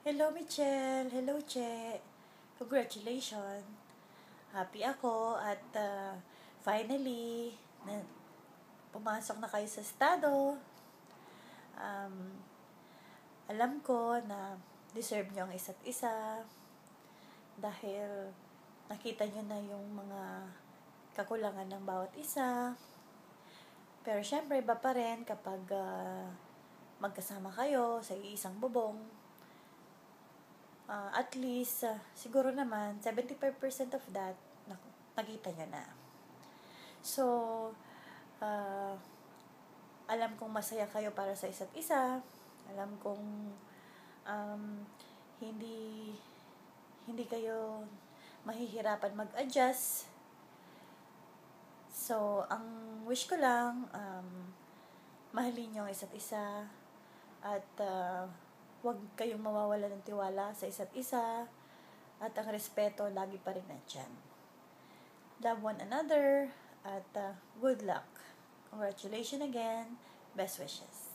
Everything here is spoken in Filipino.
Hello, Michelle. Hello, Che. Congratulations. Happy ako at finally, pumasok na kayo sa estado. Alam ko na deserve nyo ang isa't isa dahil nakita nyo na yung mga kakulangan ng bawat isa. Pero syempre, iba pa rin kapag magkasama kayo sa isang bubong. At least, siguro naman, 75% of that, nakita nyo na. So, alam kong masaya kayo para sa isa't isa. Alam kong hindi kayo mahihirapan mag-adjust. So, ang wish ko lang, mahalin nyo ang isa't isa at huwag kayong mawawala ng tiwala sa isa't isa at ang respeto lagi pa rin nandyan. Love one another at good luck. Congratulations again. Best wishes.